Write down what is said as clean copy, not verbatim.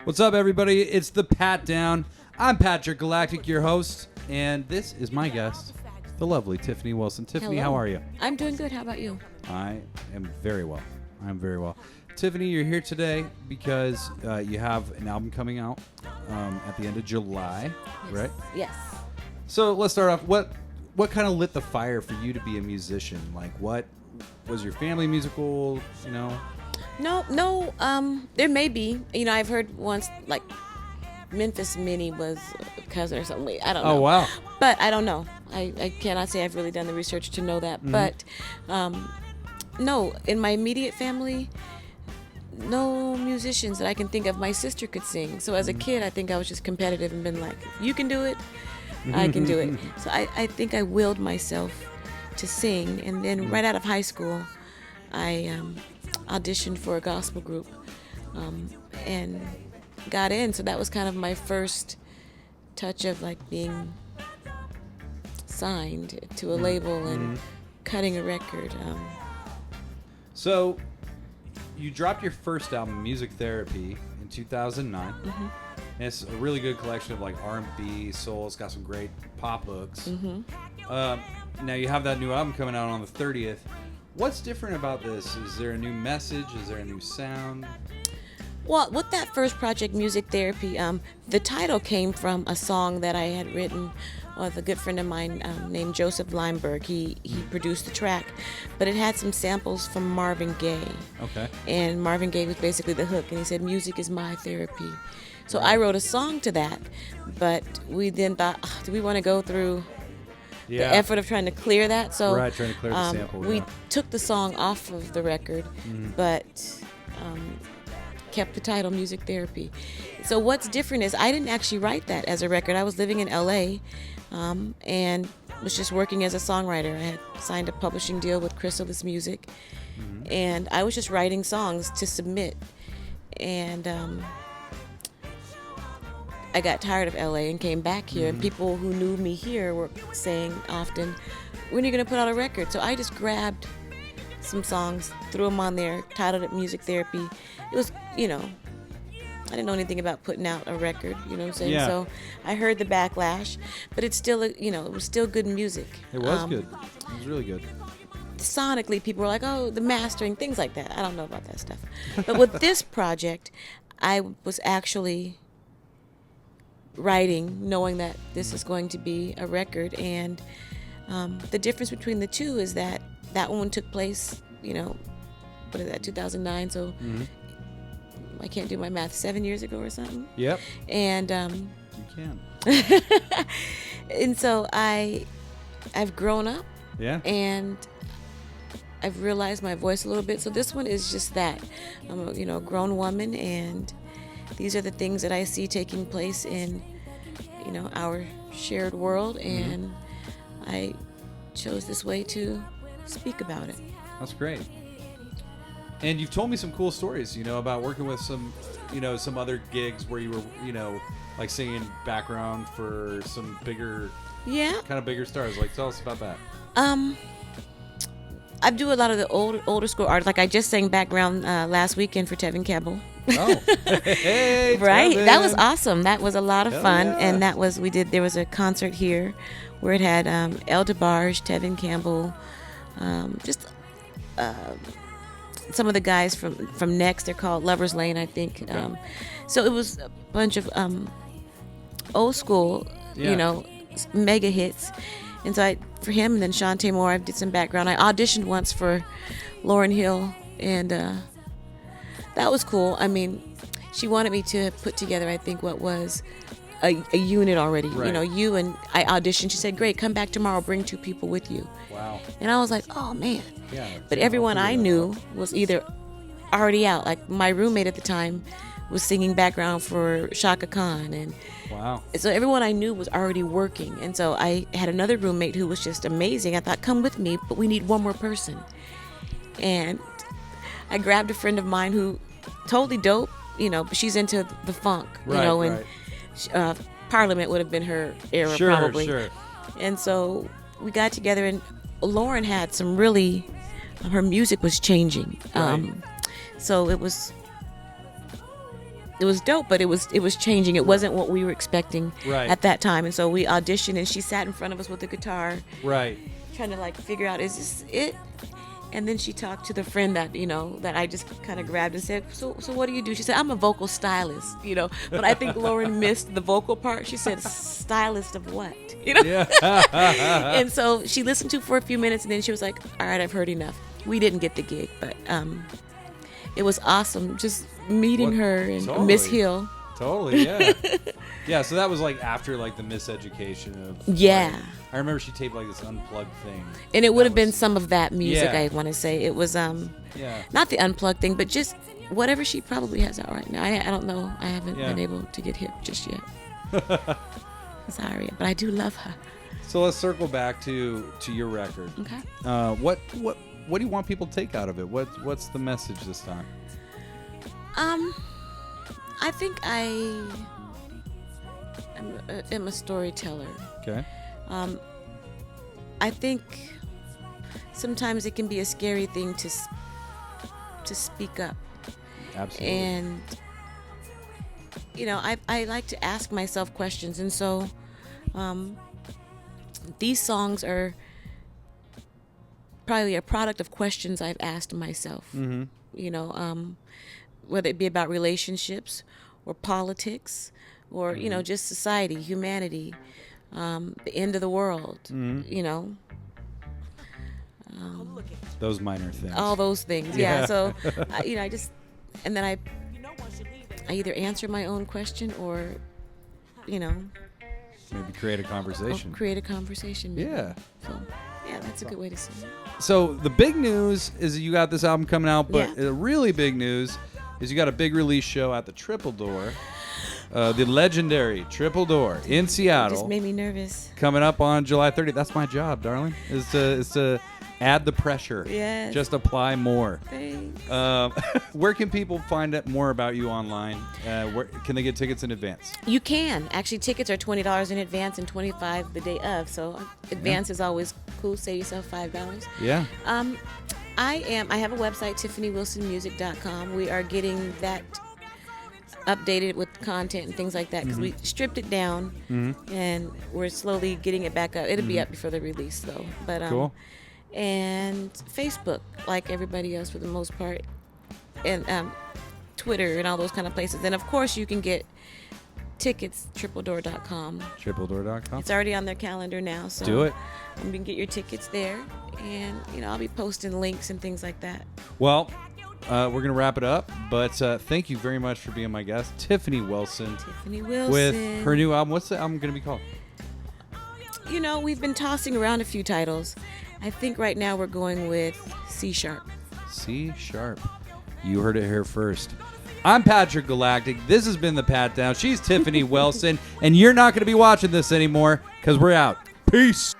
What's up, everybody? It's the Pat Down. I'm Patrick Galactic, your host, and this is my guest, the lovely Tiffany Wilson. Tiffany, Hello. how are you? I'm doing good. How about you? I am very well. I'm very well. Tiffany, you're here today because you have an album coming out at the end of July, Yes. right? Yes. So let's start off. What kind of lit the fire for you to be a musician? Like, what was your family musical? You know? No. There may be. You know, I've heard once like Memphis Minnie was a cousin or something. I don't know. Oh wow! But I don't know. I cannot say I've really done the research to know that. Mm-hmm. But no, in my immediate family, no musicians that I can think of. My sister could sing. So as a kid, I think I was just competitive and been like, if you can do it, I can do it. So I think I willed myself to sing. And then right out of high school, I auditioned for a gospel group and got in. So that was kind of my first touch of like being signed to a label and cutting a record. So, you dropped your first album, Music Therapy, in 2009. Mm-hmm. And it's a really good collection of like R&B, soul. It's got some great pop hooks. Now you have that new album coming out on the 30th. What's different about this? Is there a new message? Is there a new sound? Well, with that first project, Music Therapy, the title came from a song that I had written with a good friend of mine named Joseph Limeberg. He produced the track, but it had some samples from Marvin Gaye. Okay. And Marvin Gaye was basically the hook, and he said, music is my therapy. So I wrote a song to that, but we then thought, do we want to go through the effort of trying to clear that? So Right, trying to clear the sample, we yeah. took the song off of the record, but kept the title Music Therapy. So what's different is I didn't actually write that as a record. I was living in LA and was just working as a songwriter. I had signed a publishing deal with Chrysalis Music, and I was just writing songs to submit. And I got tired of LA and came back here, and people who knew me here were saying often, when are you going to put out a record? So I just grabbed some songs, threw them on there, titled it Music Therapy. It was, I didn't know anything about putting out a record, you know what I'm saying? Yeah. So I heard the backlash, but it's still, it was still good music. It was good. It was really good. Sonically, people were like, oh, the mastering, things like that. I don't know about that stuff. But with this project, I was actually writing, knowing that this is going to be a record. And the difference between the two is that one took place, what is that, 2009? So I can't do my math, 7 years ago or something. Yep. And You can. and so I've grown up. Yeah. And I've realized my voice a little bit. So this one is just that. I'm a grown woman, and these are the things that I see taking place in, our shared world, and I chose this way to speak about it. That's great. And you've told me some cool stories, about working with some other gigs where you were, like singing background for some bigger, kind of bigger stars. Like, tell us about that. I do a lot of the older school art. Like I just sang background last weekend for Tevin Campbell. Oh, hey, Right. Tevin. That was awesome. That was a lot of Hell fun. yeah. And there was a concert here where it had El DeBarge, Tevin Campbell, just some of the guys from Next. They're called Lover's Lane, I think. Okay. So it was a bunch of old school, mega hits. And so for him, and then Shantae Moore, I did some background. I auditioned once for Lauryn Hill, and that was cool. I mean, she wanted me to put together, I think, what was a unit already. Right. You and I auditioned. She said, great, come back tomorrow, bring 2 people with you. Wow. And I was like, oh, man. Yeah. But everyone I knew was either already out. Like my roommate at the time was singing background for Shaka Khan, and Wow. so everyone I knew was already working. And so I had another roommate who was just amazing. I thought, come with me, but we need one more person. And I grabbed a friend of mine who totally dope, but she's into the funk, Right, and right. Parliament would have been her era Sure, probably. sure. And so we got together, and Lauren had some really, her music was changing. Right. So it was it was dope, but it was changing. It wasn't what we were expecting at that time. And so we auditioned, and she sat in front of us with a guitar, trying to like figure out, is this it? And then she talked to the friend that, that I just kind of grabbed and said, so what do you do? She said, I'm a vocal stylist, but I think Lauren missed the vocal part. She said, stylist of what? And so she listened to it for a few minutes, and then she was like, all right, I've heard enough. We didn't get the gig, but it was awesome just meeting her and Miss Hill. Totally, yeah. Yeah, so that was like after like the miseducation of... Yeah. I remember she taped like this unplugged thing. And it would have been some of that music, I want to say. It was not the unplugged thing, but just whatever she probably has out right now. I don't know. I haven't been able to get hip just yet. Sorry, but I do love her. So let's circle back to your record. Okay. What do you want people to take out of it? What's the message this time? I think I am a storyteller. Okay. I think sometimes it can be a scary thing to speak up. Absolutely. And I like to ask myself questions, and so these songs are probably a product of questions I've asked myself. Mm-hmm. Whether it be about relationships or politics or just society, humanity, the end of the world. Mm-hmm. Those minor things. All those things, yeah. So I just, and then I either answer my own question or maybe create a conversation. Maybe. Yeah. So yeah, that's a good way to say it. So the big news is that you got this album coming out, but the really big news is you got a big release show at the Triple Door, the legendary Triple Door in Seattle. It just made me nervous. Coming up on July 30th. That's my job, darling, is to add the pressure. Yes. Just apply more. Thanks. Where can people find out more about you online? Where can they get tickets in advance? You can. Actually, tickets are $20 in advance and $25 the day of. So advance is always cool. Save yourself $5. Yeah. I have a website, TiffanyWilsonMusic.com. We are getting that updated with content and things like that because we stripped it down and we're slowly getting it back up. It'll be up before the release though. But cool. And Facebook, like everybody else for the most part, and Twitter and all those kind of places. And of course, you can get tickets tripledoor.com. Tripledoor.com. It's already on their calendar now, so do it. You can get your tickets there, and I'll be posting links and things like that. Well, we're gonna wrap it up, but thank you very much for being my guest, Tiffany Wilson. Tiffany Wilson with her new album. What's the album gonna be called? We've been tossing around a few titles. I think right now we're going with C Sharp. C Sharp. You heard it here first. I'm Patrick Galactic. This has been The Pat Down. She's Tiffany Wilson, and you're not going to be watching this anymore because we're out. Peace.